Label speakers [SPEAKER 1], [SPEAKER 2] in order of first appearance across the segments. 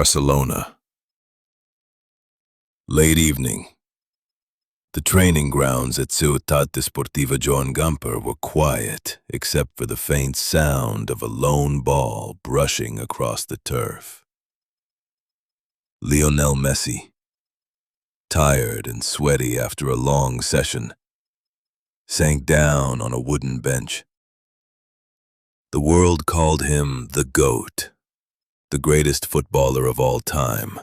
[SPEAKER 1] Barcelona. Late evening. The training grounds at Ciutat Deportiva Joan Gamper were quiet, except for the faint sound of a lone ball brushing across the turf. Lionel Messi, tired and sweaty after a long session, sank down on a wooden bench. The world called him the GOAT, the greatest footballer of all time.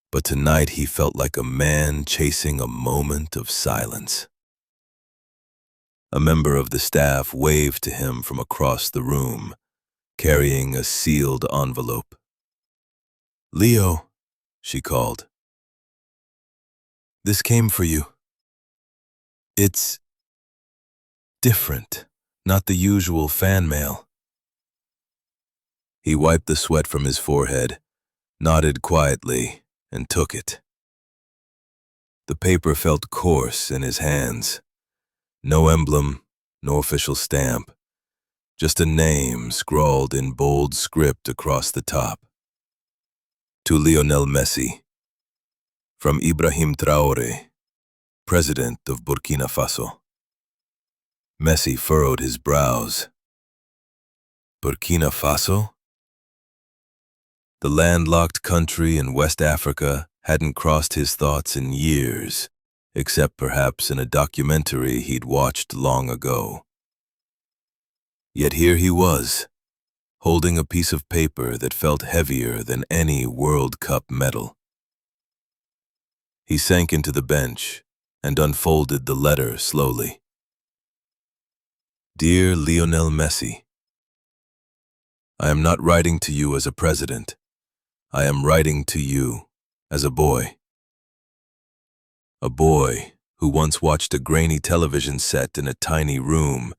[SPEAKER 1] But tonight he felt like a man chasing a moment of silence. A member of the staff waved to him from across the room, carrying a sealed envelope. "Leo," she called. "This came for you. It's different, not the usual fan mail." He wiped the sweat from his forehead, nodded quietly, and took it. The paper felt coarse in his hands. No emblem, no official stamp, just a name scrawled in bold script across the top. To Lionel Messi, from Ibrahim Traoré, President of Burkina Faso. Messi furrowed his brows. Burkina Faso? The landlocked country in West Africa hadn't crossed his thoughts in years, except perhaps in a documentary he'd watched long ago. Yet here he was, holding a piece of paper that felt heavier than any World Cup medal. He sank into the bench and unfolded the letter slowly. Dear Lionel Messi, I am not writing to you as a president. I am writing to you as a boy. A boy who once watched a grainy television set in a tiny room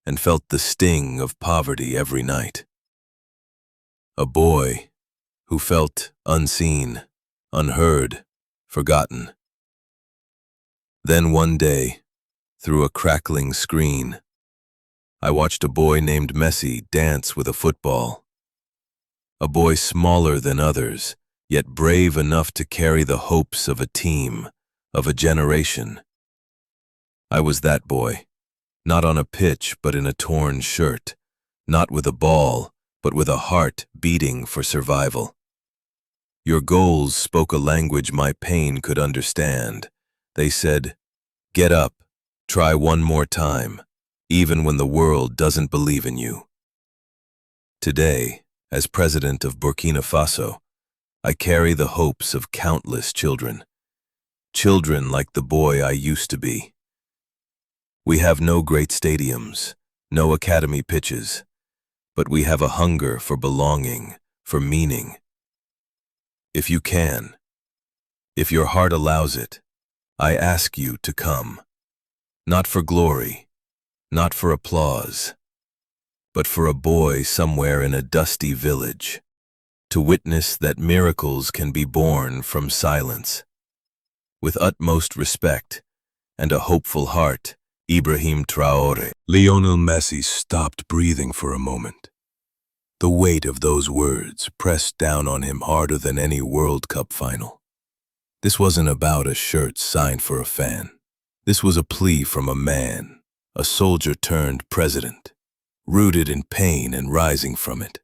[SPEAKER 1] and felt the sting of poverty every night. A boy who felt unseen, unheard, forgotten. Then one day, through a crackling screen, I watched a boy named Messi dance with a football. A boy smaller than others, yet brave enough to carry the hopes of a team, of a generation. I was that boy, not on a pitch but in a torn shirt, not with a ball, but with a heart beating for survival. Your goals spoke a language my pain could understand. They said, "Get up, try one more time, even when the world doesn't believe in you." Today, as president of Burkina Faso, I carry the hopes of countless children. Children like the boy I used to be. We have no great stadiums, no academy pitches, but we have a hunger for belonging, for meaning. If you can, if your heart allows it, I ask you to come. Not for glory, not for applause, but for a boy somewhere in a dusty village, to witness that miracles can be born from silence. With utmost respect and a hopeful heart, Ibrahim Traoré. Lionel Messi stopped breathing for a moment. The weight of those words pressed down on him harder than any World Cup final. This wasn't about a shirt signed for a fan. This was a plea from a man, a soldier turned president, rooted in pain and rising from it.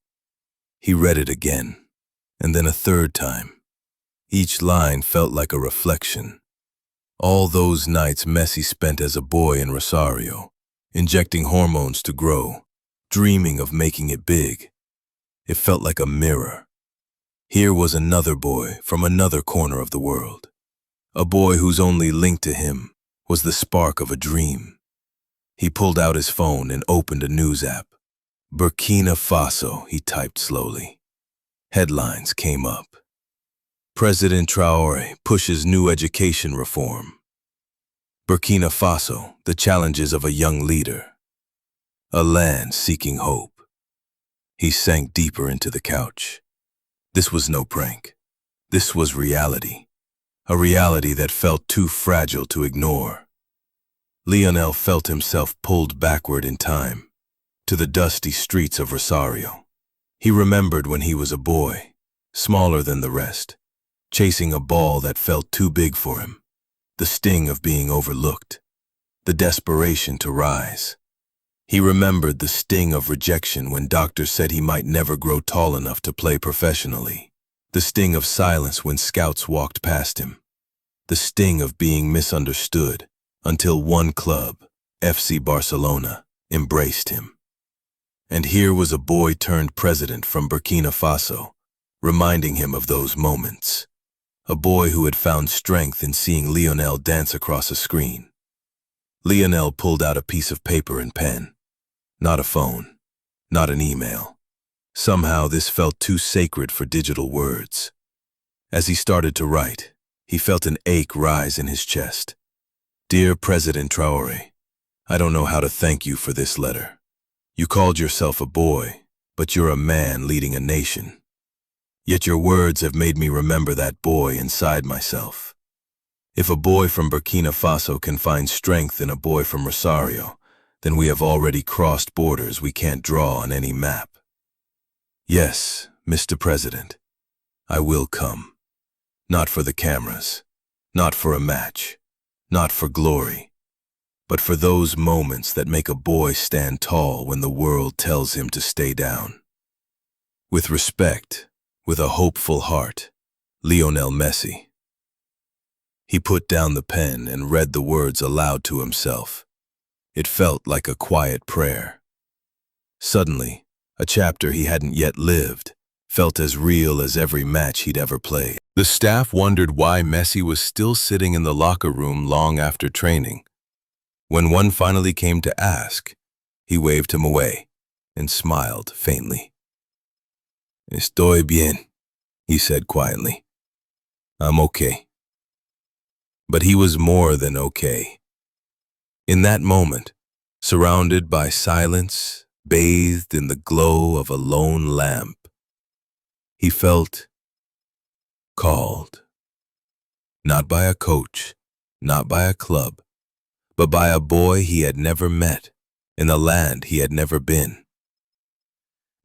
[SPEAKER 1] He read it again, and then a third time. Each line felt like a reflection. All those nights Messi spent as a boy in Rosario, injecting hormones to grow, dreaming of making it big. It felt like a mirror. Here was another boy from another corner of the world, a boy whose only link to him was the spark of a dream. He pulled out his phone and opened a news app. Burkina Faso, he typed slowly. Headlines came up. President Traore pushes new education reform. Burkina Faso, the challenges of a young leader. A land seeking hope. He sank deeper into the couch. This was no prank. This was reality. A reality that felt too fragile to ignore. Lionel felt himself pulled backward in time, to the dusty streets of Rosario. He remembered when he was a boy, smaller than the rest, chasing a ball that felt too big for him. The sting of being overlooked, the desperation to rise. He remembered the sting of rejection when doctors said he might never grow tall enough to play professionally. The sting of silence when scouts walked past him. The sting of being misunderstood until one club, FC Barcelona, embraced him. And here was a boy turned president from Burkina Faso, reminding him of those moments. A boy who had found strength in seeing Lionel dance across a screen. Lionel pulled out a piece of paper and pen. Not a phone, not an email. Somehow this felt too sacred for digital words. As he started to write, he felt an ache rise in his chest. Dear President Traore, I don't know how to thank you for this letter. You called yourself a boy, but you're a man leading a nation. Yet your words have made me remember that boy inside myself. If a boy from Burkina Faso can find strength in a boy from Rosario, then we have already crossed borders we can't draw on any map. Yes, Mr. President, I will come. Not for the cameras, not for a match, not for glory, but for those moments that make a boy stand tall when the world tells him to stay down. With respect, with a hopeful heart, Lionel Messi. He put down the pen and read the words aloud to himself. It felt like a quiet prayer. Suddenly, a chapter he hadn't yet lived felt as real as every match he'd ever played. The staff wondered why Messi was still sitting in the locker room long after training. When one finally came to ask, he waved him away and smiled faintly. Estoy bien, he said quietly. I'm okay. But he was more than okay. In that moment, surrounded by silence, bathed in the glow of a lone lamp, he felt called. Not by a coach, not by a club, but by a boy he had never met, in a land he had never been.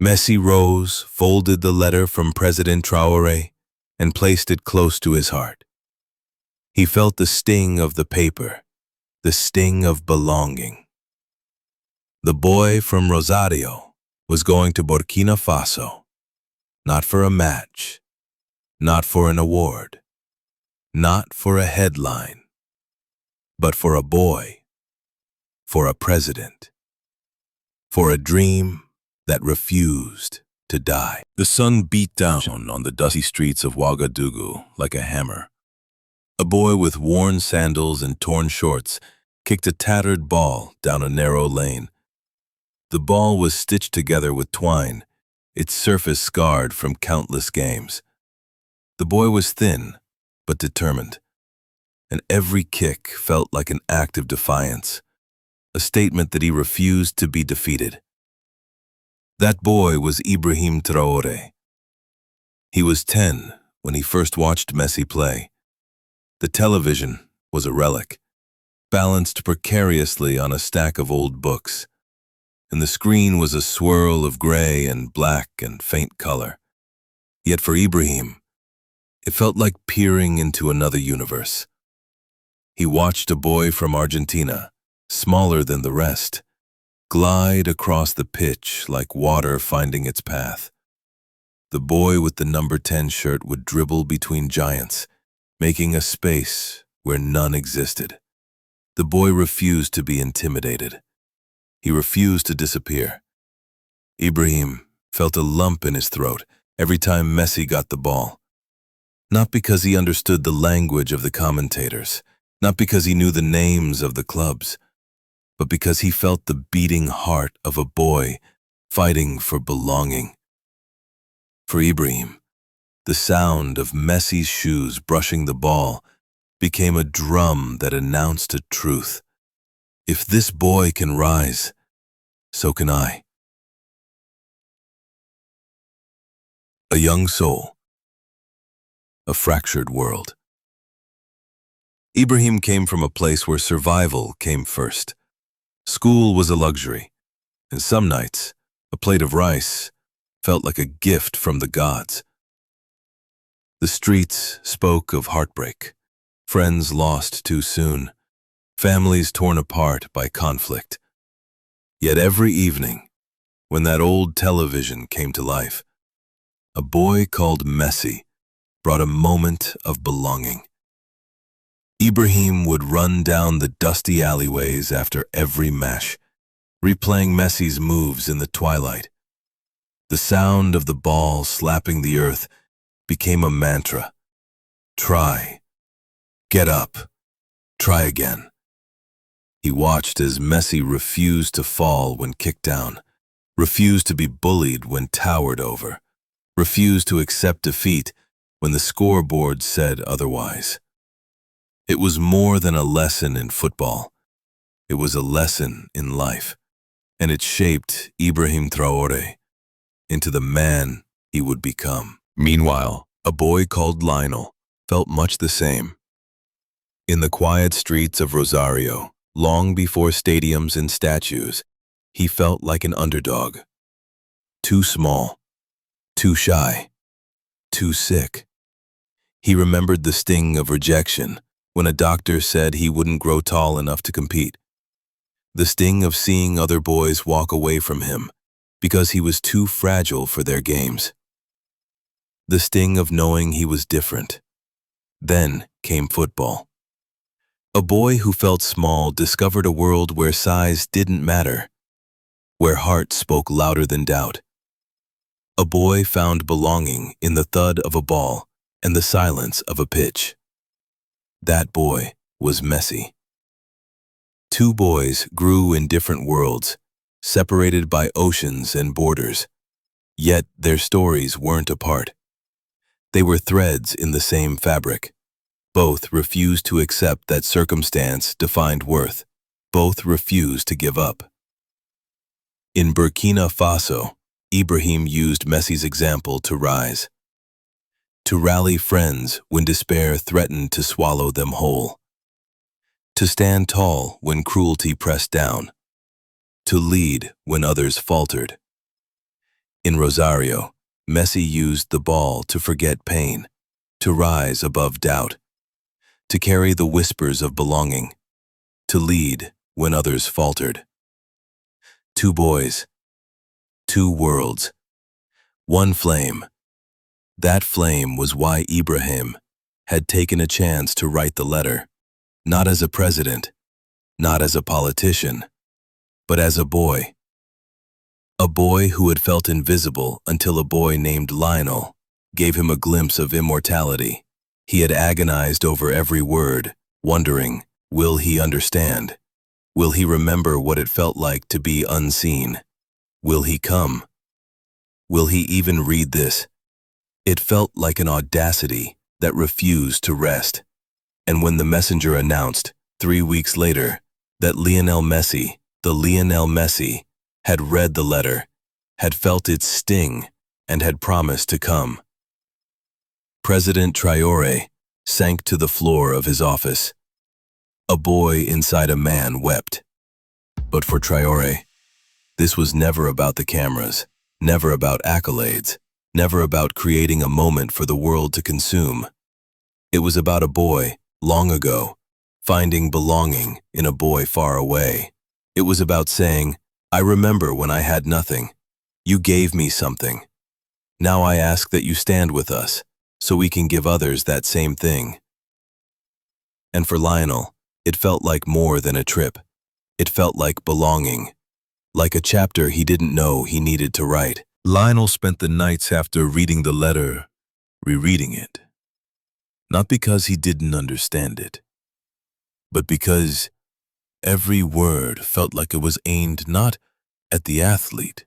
[SPEAKER 1] Messi rose, folded the letter from President Traoré, and placed it close to his heart. He felt the sting of the paper, the sting of belonging. The boy from Rosario was going to Burkina Faso, not for a match, not for an award, not for a headline, but for a boy, for a president, for a dream that refused to die. The sun beat down on the dusty streets of Ouagadougou like a hammer. A boy with worn sandals and torn shorts kicked a tattered ball down a narrow lane. The ball was stitched together with twine, its surface scarred from countless games. The boy was thin, but determined, and every kick felt like an act of defiance, a statement that he refused to be defeated. That boy was Ibrahim Traoré. He was 10 when he first watched Messi play. The television was a relic, balanced precariously on a stack of old books, and the screen was a swirl of gray and black and faint color. Yet for Ibrahim, it felt like peering into another universe. He watched a boy from Argentina, smaller than the rest, glide across the pitch like water finding its path. The boy with the number 10 shirt would dribble between giants, making a space where none existed. The boy refused to be intimidated. He refused to disappear. Ibrahim felt a lump in his throat every time Messi got the ball. Not because he understood the language of the commentators, not because he knew the names of the clubs, but because he felt the beating heart of a boy fighting for belonging. For Ibrahim, the sound of Messi's shoes brushing the ball became a drum that announced a truth. If this boy can rise, so can I. A young soul, a fractured world. Ibrahim came from a place where survival came first. School was a luxury, and some nights, a plate of rice felt like a gift from the gods. The streets spoke of heartbreak, friends lost too soon, families torn apart by conflict. Yet every evening, when that old television came to life, a boy called Messi brought a moment of belonging. Ibrahim would run down the dusty alleyways after every match, replaying Messi's moves in the twilight. The sound of the ball slapping the earth became a mantra. Try. Get up. Try again. He watched as Messi refused to fall when kicked down, refused to be bullied when towered over, refused to accept defeat when the scoreboard said otherwise. It was more than a lesson in football. It was a lesson in life, and it shaped Ibrahim Traoré into the man he would become. Meanwhile, a boy called Lionel felt much the same. In the quiet streets of Rosario, long before stadiums and statues, he felt like an underdog. Too small, too shy, too sick. He remembered the sting of rejection when a doctor said he wouldn't grow tall enough to compete. The sting of seeing other boys walk away from him because he was too fragile for their games. The sting of knowing he was different. Then came football. A boy who felt small discovered a world where size didn't matter, where heart spoke louder than doubt. A boy found belonging in the thud of a ball and the silence of a pitch. That boy was Messi. Two boys grew in different worlds, separated by oceans and borders, yet their stories weren't apart. They were threads in the same fabric. Both refused to accept that circumstance defined worth. Both refused to give up. In Burkina Faso, Ibrahim used Messi's example to rise, to rally friends when despair threatened to swallow them whole, to stand tall when cruelty pressed down, to lead when others faltered. In Rosario, Messi used the ball to forget pain, to rise above doubt, to carry the whispers of belonging, to lead when others faltered. Two boys, two worlds, one flame. That flame was why Ibrahim had taken a chance to write the letter, not as a president, not as a politician, but as a boy. A boy who had felt invisible until a boy named Lionel gave him a glimpse of immortality. He had agonized over every word, wondering, will he understand? Will he remember what it felt like to be unseen? Will he come? Will he even read this? It felt like an audacity that refused to rest. And when the messenger announced, 3 weeks later, that Lionel Messi, the Lionel Messi, had read the letter, had felt its sting, and had promised to come, President Traore sank to the floor of his office. A boy inside a man wept. But for Traore, this was never about the cameras, never about accolades, never about creating a moment for the world to consume. It was about a boy, long ago, finding belonging in a boy far away. It was about saying, I remember when I had nothing. You gave me something. Now I ask that you stand with us, so we can give others that same thing. And for Lionel, it felt like more than a trip. It felt like belonging, like a chapter he didn't know he needed to write. Lionel spent the nights after reading the letter, rereading it. Not because he didn't understand it, but because every word felt like it was aimed not at the athlete,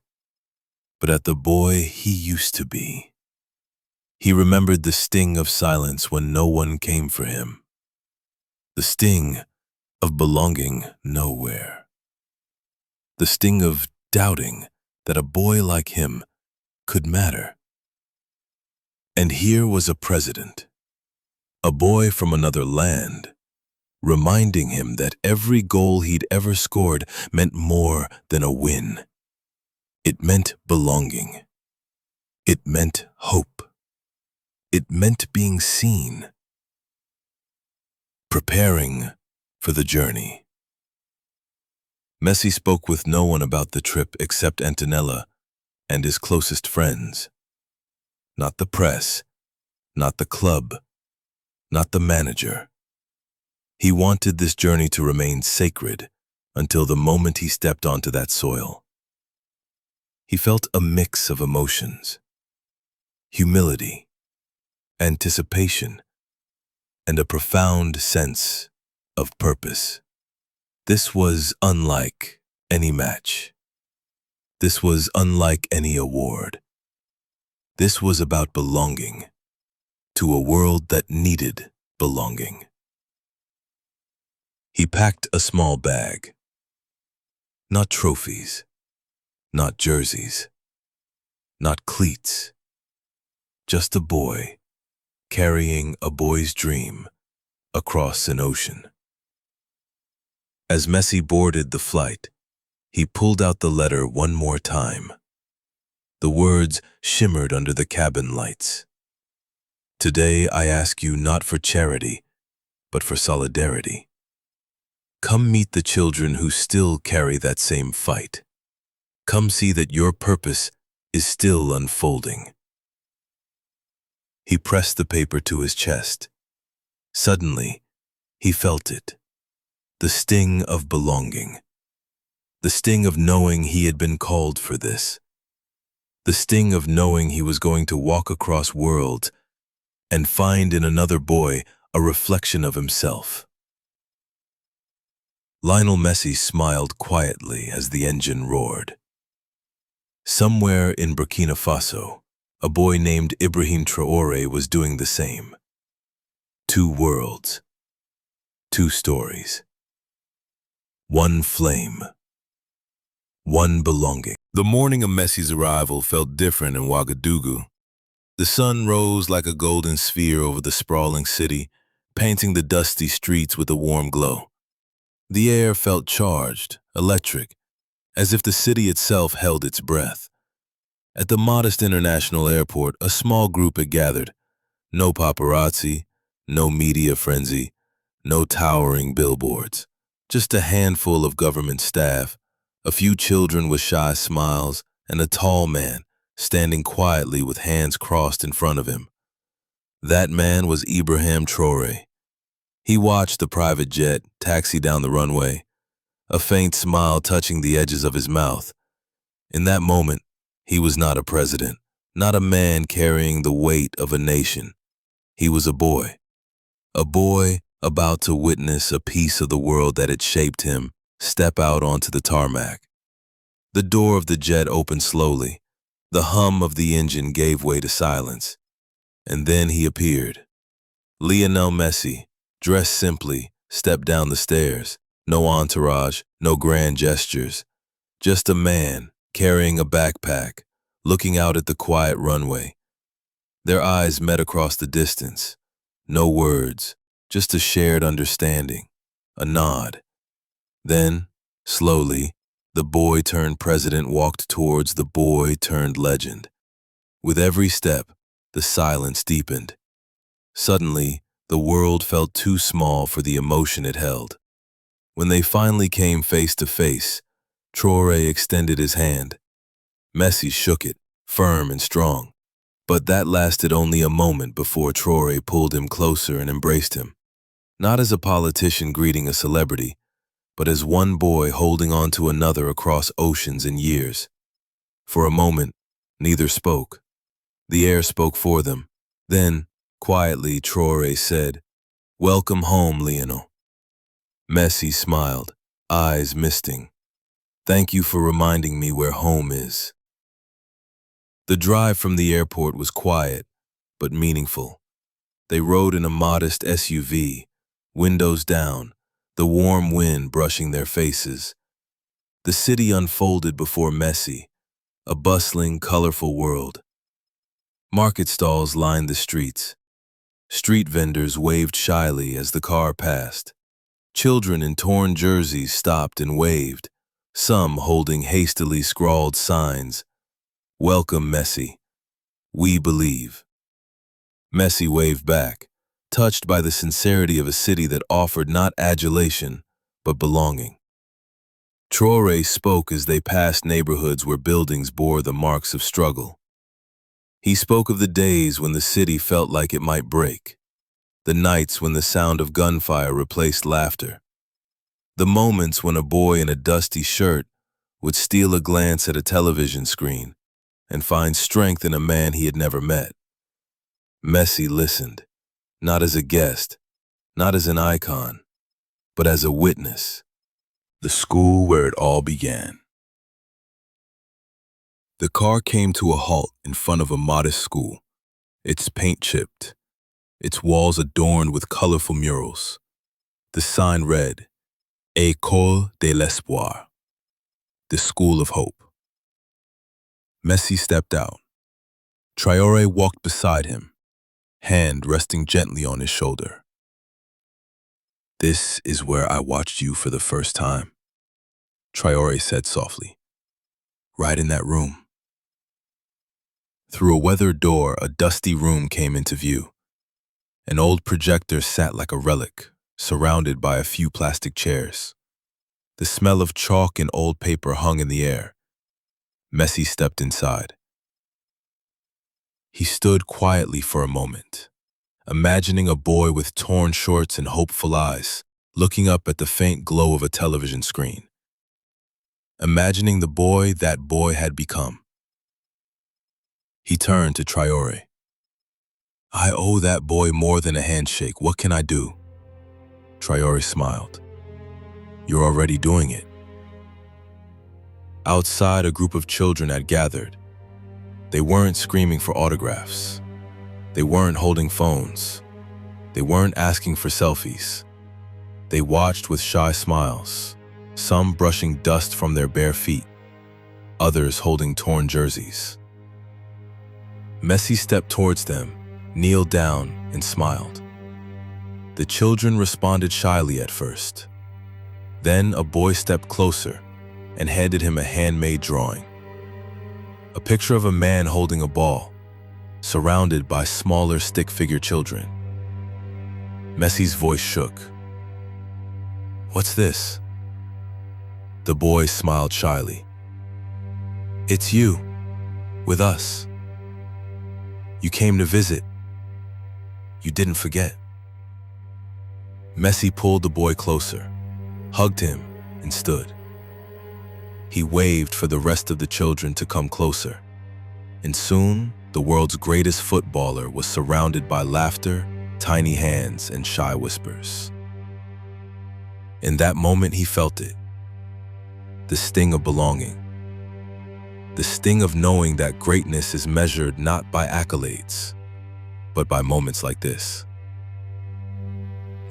[SPEAKER 1] but at the boy he used to be. He remembered the sting of silence when no one came for him, the sting of belonging nowhere, the sting of doubting that a boy like him could matter. And here was a president, a boy from another land, reminding him that every goal he'd ever scored meant more than a win. It meant belonging. It meant hope. It meant being seen, preparing for the journey. Messi spoke with no one about the trip except Antonella and his closest friends. Not the press, not the club, not the manager. He wanted this journey to remain sacred until the moment he stepped onto that soil. He felt a mix of emotions: humility, anticipation, and a profound sense of purpose. This was unlike any match. This was unlike any award. This was about belonging to a world that needed belonging. He packed a small bag. Not trophies, not jerseys, not cleats. Just a boy carrying a boy's dream across an ocean. As Messi boarded the flight, he pulled out the letter one more time. The words shimmered under the cabin lights. Today I ask you not for charity, but for solidarity. Come meet the children who still carry that same fight. Come see that your purpose is still unfolding. He pressed the paper to his chest. Suddenly, he felt it. The sting of belonging. The sting of knowing he had been called for this. The sting of knowing he was going to walk across worlds and find in another boy a reflection of himself. Lionel Messi smiled quietly as the engine roared. Somewhere in Burkina Faso, a boy named Ibrahim Traoré was doing the same. Two worlds, two stories, one flame, one belonging. The morning of Messi's arrival felt different in Ouagadougou. The sun rose like a golden sphere over the sprawling city, painting the dusty streets with a warm glow. The air felt charged, electric, as if the city itself held its breath. At the modest international airport, a small group had gathered. No paparazzi, no media frenzy, no towering billboards. Just a handful of government staff, a few children with shy smiles, and a tall man standing quietly with hands crossed in front of him. That man was Ibrahim Traoré. He watched the private jet taxi down the runway, a faint smile touching the edges of his mouth. In that moment, he was not a president, not a man carrying the weight of a nation. He was a boy about to witness a piece of the world that had shaped him step out onto the tarmac. The door of the jet opened slowly. The hum of the engine gave way to silence. And then he appeared. Lionel Messi, dressed simply, stepped down the stairs. No entourage, no grand gestures. Just a man carrying a backpack, looking out at the quiet runway. Their eyes met across the distance. No words, just a shared understanding, a nod. Then, slowly, the boy-turned-president walked towards the boy-turned-legend. With every step, the silence deepened. Suddenly, the world felt too small for the emotion it held. When they finally came face to face, Traoré extended his hand. Messi shook it, firm and strong. But that lasted only a moment before Traoré pulled him closer and embraced him. Not as a politician greeting a celebrity, but as one boy holding on to another across oceans and years. For a moment, neither spoke. The air spoke for them. Then, quietly, Traoré said, "Welcome home, Lionel." Messi smiled, eyes misting. "Thank you for reminding me where home is." The drive from the airport was quiet, but meaningful. They rode in a modest SUV, windows down, the warm wind brushing their faces. The city unfolded before Messi, a bustling, colorful world. Market stalls lined the streets. Street vendors waved shyly as the car passed. Children in torn jerseys stopped and waved, some holding hastily scrawled signs. "Welcome, Messi. We believe." Messi waved back, touched by the sincerity of a city that offered not adulation, but belonging. Traore spoke as they passed neighborhoods where buildings bore the marks of struggle. He spoke of the days when the city felt like it might break, the nights when the sound of gunfire replaced laughter, the moments when a boy in a dusty shirt would steal a glance at a television screen and find strength in a man he had never met. Messi listened, not as a guest, not as an icon, but as a witness. The school where it all began. The car came to a halt in front of a modest school, its paint chipped, its walls adorned with colorful murals. The sign read, École de l'Espoir, the School of Hope. Messi stepped out. Traore walked beside him, hand resting gently on his shoulder. "This is where I watched you for the first time," Traore said softly. "Right in that room." Through a weathered door, a dusty room came into view. An old projector sat like a relic, surrounded by a few plastic chairs. The smell of chalk and old paper hung in the air. Messi stepped inside. He stood quietly for a moment, imagining a boy with torn shorts and hopeful eyes, looking up at the faint glow of a television screen. Imagining the boy that boy had become. He turned to Traore. "I owe that boy more than a handshake. What can I do?" Traore smiled. "You're already doing it." Outside, a group of children had gathered. They weren't screaming for autographs. They weren't holding phones. They weren't asking for selfies. They watched with shy smiles, some brushing dust from their bare feet, others holding torn jerseys. Messi stepped towards them, kneeled down, and smiled. The children responded shyly at first. Then a boy stepped closer and handed him a handmade drawing. A picture of a man holding a ball, surrounded by smaller stick-figure children. Messi's voice shook. "What's this?" The boy smiled shyly. "It's you, with us. You came to visit. You didn't forget." Messi pulled the boy closer, hugged him, and stood. He waved for the rest of the children to come closer, and soon the world's greatest footballer was surrounded by laughter, tiny hands, and shy whispers. In that moment he felt it, the sting of belonging, the sting of knowing that greatness is measured not by accolades, but by moments like this.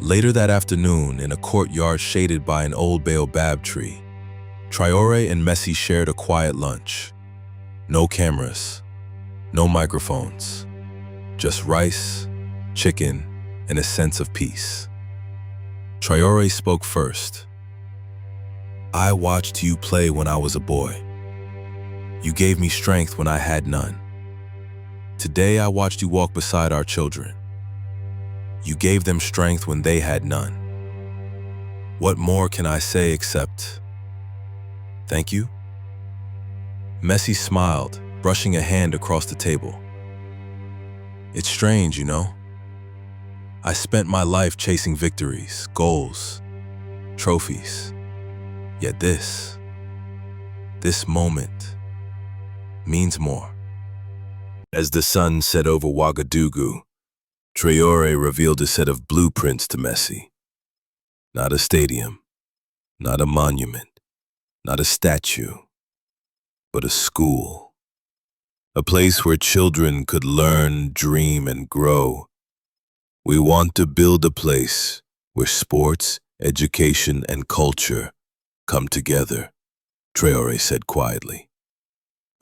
[SPEAKER 1] Later that afternoon, in a courtyard shaded by an old baobab tree, Traore and Messi shared a quiet lunch. No cameras, no microphones, just rice, chicken, and a sense of peace. Traore spoke first. "I watched you play when I was a boy. You gave me strength when I had none. Today I watched you walk beside our children. You gave them strength when they had none. What more can I say except thank you?" Messi smiled, brushing a hand across the table. "It's strange, you know. I spent my life chasing victories, goals, trophies. Yet this moment means more." As the sun set over Ouagadougou, Traore revealed a set of blueprints to Messi. Not a stadium, not a monument, not a statue, but a school. A place where children could learn, dream, and grow. "We want to build a place where sports, education, and culture come together," Traore said quietly.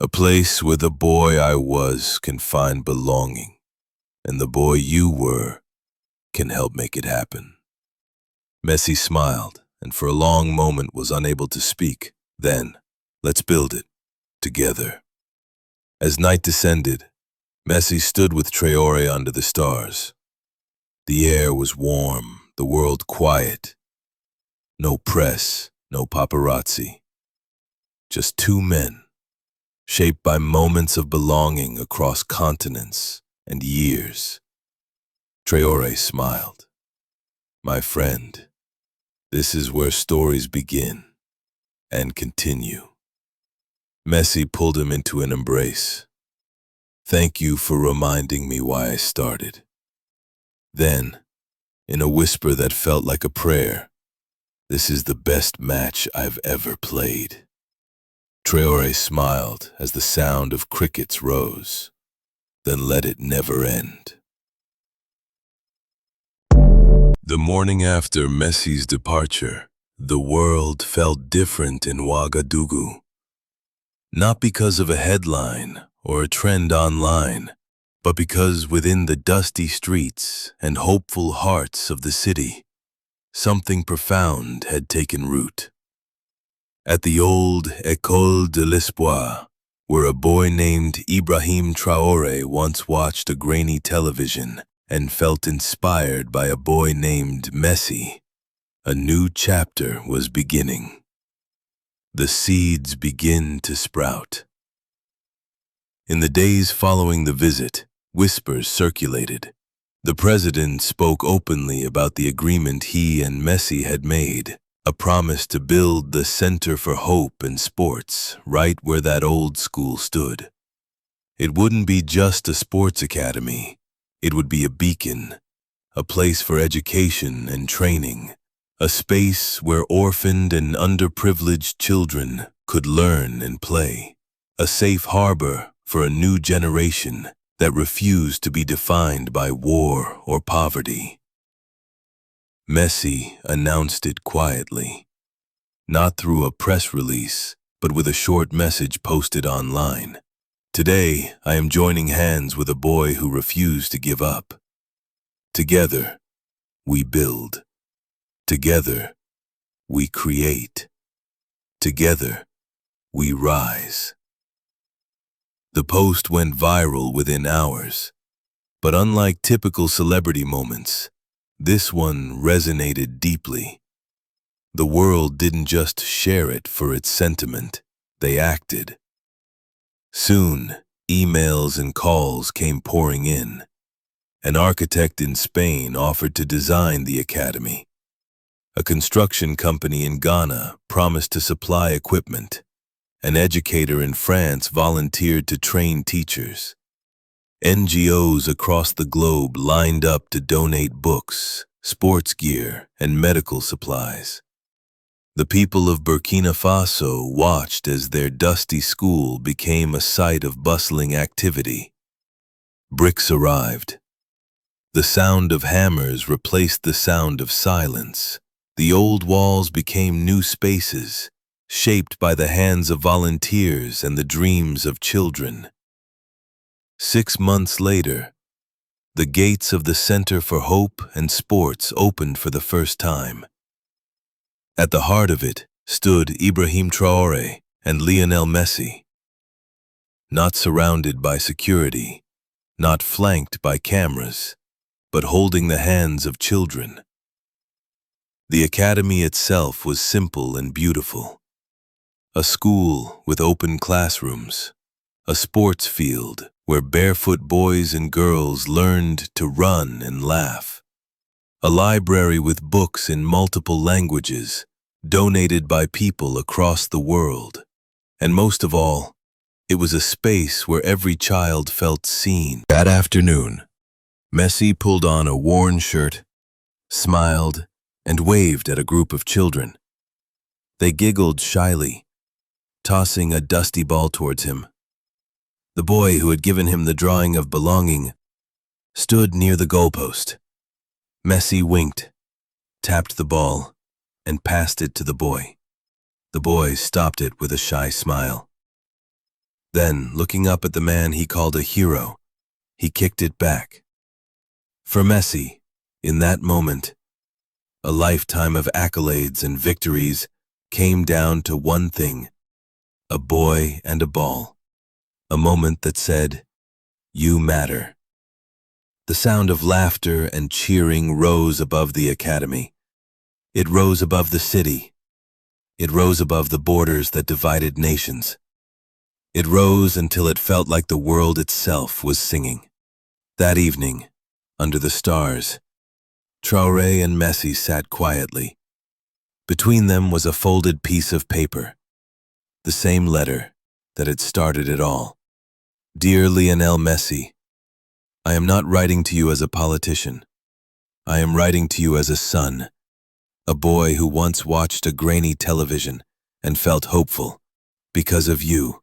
[SPEAKER 1] "A place where the boy I was can find belonging, and the boy you were can help make it happen." Messi smiled, and for a long moment was unable to speak. Then, "Let's build it, together." As night descended, Messi stood with Traore under the stars. The air was warm, the world quiet. No press, no paparazzi. Just two men, shaped by moments of belonging across continents and years. Traore smiled. My friend, this is where stories begin and continue. Messi pulled him into an embrace. Thank you for reminding me why I started. Then, in a whisper that felt like a prayer, this is the best match I've ever played. Traore smiled as the sound of crickets rose, then let it never end. The morning after Messi's departure, the world felt different in Ouagadougou. Not because of a headline or a trend online, but because within the dusty streets and hopeful hearts of the city, something profound had taken root. At the old École de l'Espoir, where a boy named Ibrahim Traoré once watched a grainy television and felt inspired by a boy named Messi, a new chapter was beginning. The seeds begin to sprout. In the days following the visit, whispers circulated. The president spoke openly about the agreement he and Messi had made, a promise to build the Center for Hope in Sports right where that old school stood. It wouldn't be just a sports academy. It would be a beacon, a place for education and training, a space where orphaned and underprivileged children could learn and play, a safe harbor for a new generation that refused to be defined by war or poverty. Messi announced it quietly, not through a press release, but with a short message posted online. Today, I am joining hands with a boy who refused to give up. Together, we build. Together, we create. Together, we rise. The post went viral within hours, but unlike typical celebrity moments, this one resonated deeply. The world didn't just share it for its sentiment, they acted. Soon, emails and calls came pouring in. An architect in Spain offered to design the academy. A construction company in Ghana promised to supply equipment. An educator in France volunteered to train teachers. NGOs across the globe lined up to donate books, sports gear, and medical supplies. The people of Burkina Faso watched as their dusty school became a site of bustling activity. Bricks arrived. The sound of hammers replaced the sound of silence. The old walls became new spaces, shaped by the hands of volunteers and the dreams of children. 6 months later, the gates of the Center for Hope and Sports opened for the first time. At the heart of it stood Ibrahim Traoré and Lionel Messi. Not surrounded by security, not flanked by cameras, but holding the hands of children. The academy itself was simple and beautiful. A school with open classrooms, a sports field where barefoot boys and girls learned to run and laugh, a library with books in multiple languages, donated by people across the world. And most of all, it was a space where every child felt seen. That afternoon, Messi pulled on a worn shirt, smiled, and waved at a group of children. They giggled shyly, tossing a dusty ball towards him. The boy who had given him the drawing of belonging stood near the goalpost. Messi winked, tapped the ball, and passed it to the boy. The boy stopped it with a shy smile. Then, looking up at the man he called a hero, he kicked it back. For Messi, in that moment, a lifetime of accolades and victories came down to one thing: a boy and a ball. A moment that said, You matter. The sound of laughter and cheering rose above the academy. It rose above the city. It rose above the borders that divided nations. It rose until it felt like the world itself was singing. That evening, under the stars, Traoré and Messi sat quietly. Between them was a folded piece of paper, the same letter that had started it all. Dear Lionel Messi, I am not writing to you as a politician. I am writing to you as a son, a boy who once watched a grainy television and felt hopeful because of you.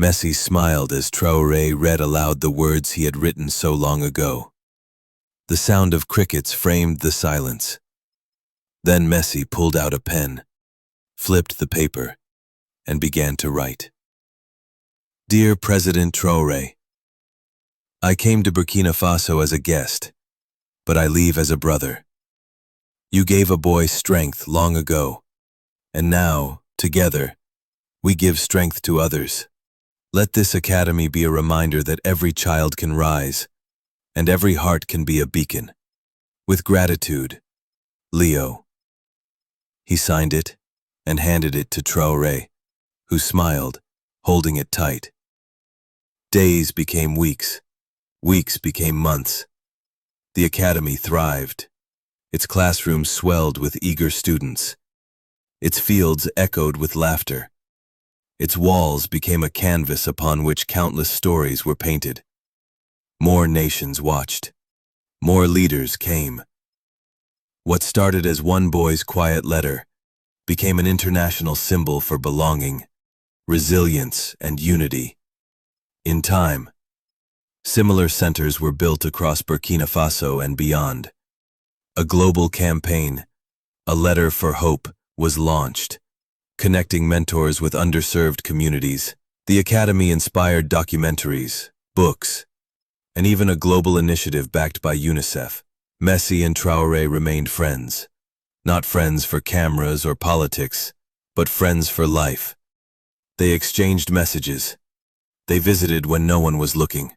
[SPEAKER 1] Messi smiled as Traoré read aloud the words he had written so long ago. The sound of crickets framed the silence. Then Messi pulled out a pen, flipped the paper, and began to write. Dear President Traoré, I came to Burkina Faso as a guest, but I leave as a brother. You gave a boy strength long ago, and now, together, we give strength to others. Let this academy be a reminder that every child can rise, and every heart can be a beacon. With gratitude, Leo. He signed it and handed it to Traoré, who smiled, holding it tight. Days became weeks. Weeks became months. The academy thrived. Its classrooms swelled with eager students. Its fields echoed with laughter. Its walls became a canvas upon which countless stories were painted. More nations watched. More leaders came. What started as one boy's quiet letter became an international symbol for belonging, resilience, and unity. In time, similar centers were built across Burkina Faso and beyond. A global campaign, a letter for hope, was launched, connecting mentors with underserved communities. The academy inspired documentaries, books, and even a global initiative backed by UNICEF. Messi and Traoré remained friends, not friends for cameras or politics, but friends for life. They exchanged messages. They visited when no one was looking.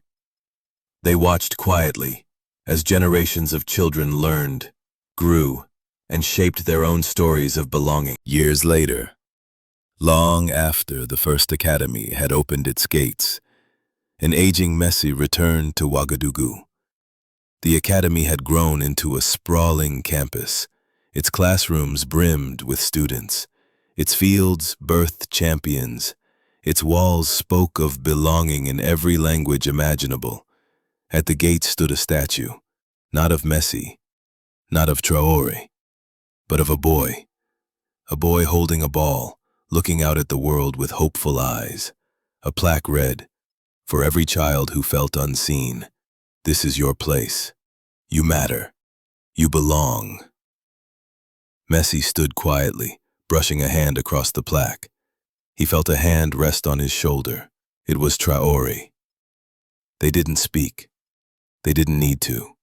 [SPEAKER 1] They watched quietly as generations of children learned, grew, and shaped their own stories of belonging. Years later, long after the first academy had opened its gates, an aging Messi returned to Ouagadougou. The academy had grown into a sprawling campus. Its classrooms brimmed with students. Its fields birthed champions. Its walls spoke of belonging in every language imaginable. At the gate stood a statue, not of Messi, not of Traoré, but of a boy holding a ball, looking out at the world with hopeful eyes. A plaque read, "For every child who felt unseen, this is your place. You matter. You belong." Messi stood quietly, brushing a hand across the plaque. He felt a hand rest on his shoulder. It was Traoré. They didn't speak. They didn't need to.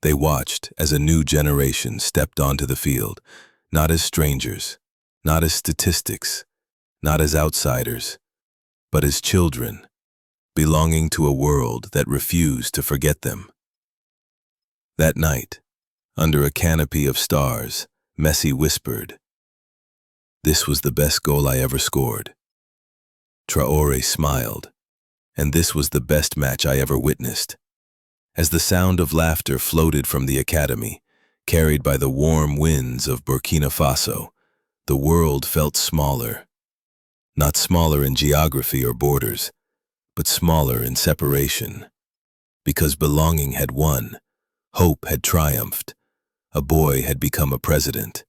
[SPEAKER 1] They watched as a new generation stepped onto the field, not as strangers, not as statistics, not as outsiders, but as children, belonging to a world that refused to forget them. That night, under a canopy of stars, Messi whispered, "This was the best goal I ever scored." Traoré smiled, "And this was the best match I ever witnessed." As the sound of laughter floated from the academy, carried by the warm winds of Burkina Faso, the world felt smaller. Not smaller in geography or borders, but smaller in separation. Because belonging had won, hope had triumphed. A boy had become a president.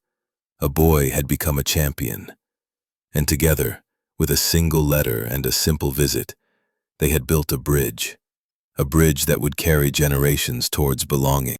[SPEAKER 1] A boy had become a champion. And together, with a single letter and a simple visit, they had built a bridge that would carry generations towards belonging.